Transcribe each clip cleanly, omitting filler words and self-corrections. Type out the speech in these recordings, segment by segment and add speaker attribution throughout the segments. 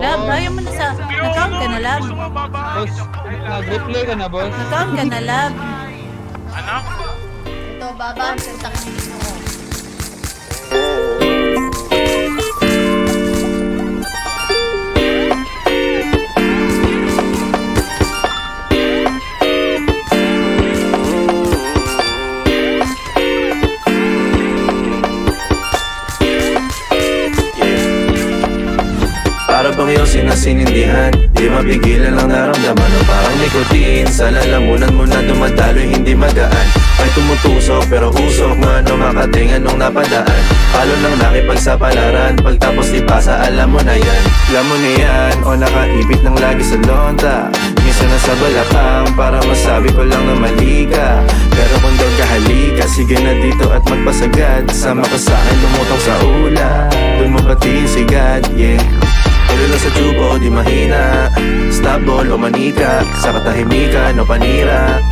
Speaker 1: Lab, ayaw mo na sa... Nag-count ka na, Lab.
Speaker 2: Boss, nag-replay ka na, boss.
Speaker 1: Nag-count ka na, Lab.
Speaker 3: Ano?
Speaker 4: Ito, baba. Puntakin ninyo ko.
Speaker 5: Para bang yosin na sinindihan, di mapigilan ang naramdaman o parang nikotin. Sa lalamunan mo na dumadaloy, hindi magaan. May tumutusok pero usok, mano makatingan nung napadaan. Palo lang nakipagsapalaran, pagtapos di pasa, alam mo na yan. Alam mo na yan, o nakaipit ng lagi sa lonta. Minsan nasa balakang, para masabi ko lang na mali ka. Pero kung daw kahalika, sige na dito at magpasagad. Sama ka sa'kin, lumutong sa ula, dun mo patiin sigad, yeah. Tuloy lang sa tubo, di mahina. Stop ball o manika, sa katahimikan o panira.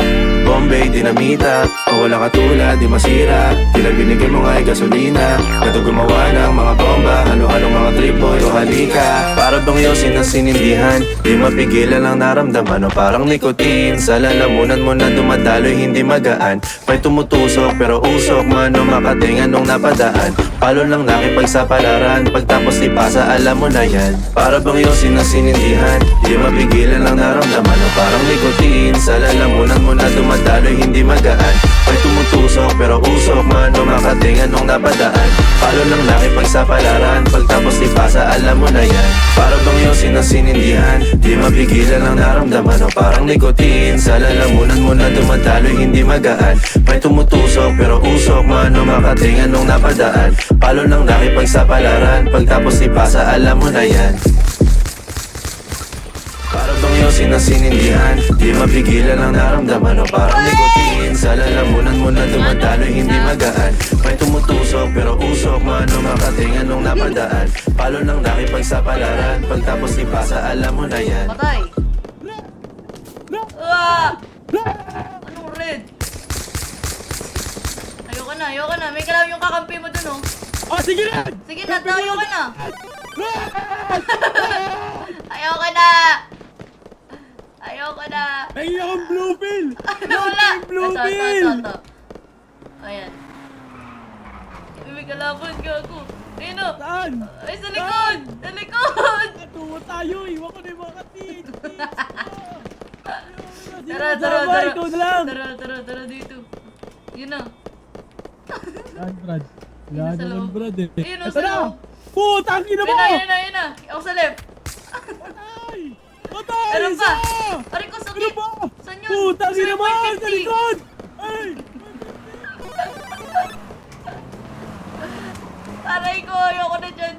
Speaker 5: Bombay, dinamita, o wala katulad, di masira. Tila binigay mo nga'y gasolina. Gato gumawa ng mga bomba, halo-halong mga trip boy o halika. Para bang yosin ang sinindihan, di mapigilan ang naramdaman o parang nikotin. Sa lalamunan mo na dumadaloy, hindi magaan. May tumutusok pero usok, mano makatingan nung napadaan. Palo lang nakipagsapalaran, pagtapos di pasa, alam mo na yan. Para bang yosin ang sinindihan, di mapigilan ang naramdaman o parang nikotin. Sa lalamunan mo na dumadaloy, hindi magaan. May tumutusok pero usok, mano makatingan nung napadaan. Palo lang nakipagsapalaran, pagtapos di pasa, alam mo na yan. Para bang yosin ang sinindihan, di mapigilan ang naramdaman o parang nikotin. Sa lalamunan mo na dumadaloy, hindi magaan. May tumutusok pero usok, mano makatingan nung napadaan. Palo lang nakipagsapalaran, pagtapos di pasa, alam mo na yan. Para bang yosin ang sinindihan, di mapigilan ang naramdaman o parang nikotin. Sa lalamunan mo na dumadaloy, hindi magaan. May tumutusok pero usok, mano makatingan nung napadaan. Palo lang nakipagsapalaran, pagtapos di pasa, alam mo na yan.
Speaker 4: Patay. Ah! Anong red? Ayoko na. May kalaw yung kakampi mo dun, oh.
Speaker 2: Oh, sige na!
Speaker 4: Sige na, tayo ka na. Ayoko na.
Speaker 2: Ay, akong blue pill!
Speaker 4: Wala.
Speaker 2: Blue
Speaker 4: Ito.
Speaker 2: pill!
Speaker 4: Ayan. May kalaban ka ako. Ayun, oh.
Speaker 2: Saan?
Speaker 4: Ay, sa likod. Sa likod.
Speaker 2: Natuwa tayo, iwan ko na yung mga katit.
Speaker 4: Tara.
Speaker 2: Ikaw na lang!
Speaker 4: Tara dito. Yun na.
Speaker 2: Yan, Brad.
Speaker 4: Yun
Speaker 2: Yan
Speaker 4: sa
Speaker 2: naman,
Speaker 4: loob.
Speaker 2: Brad eh.
Speaker 4: Ayun, oh,
Speaker 2: Ito
Speaker 4: sa
Speaker 2: na!
Speaker 4: loob.
Speaker 2: Putang ina mo!
Speaker 4: Ayun na. Ako sa left.
Speaker 2: Patay! Patay!
Speaker 4: Meron pa.
Speaker 2: Isa!
Speaker 4: Aray ko,
Speaker 2: Ano
Speaker 4: sakit.
Speaker 2: ba?
Speaker 4: Saan yun?
Speaker 2: Putang ina mo! Sa
Speaker 4: 550.
Speaker 2: likod! Ay!
Speaker 4: Aray ko, ayoko na dyan.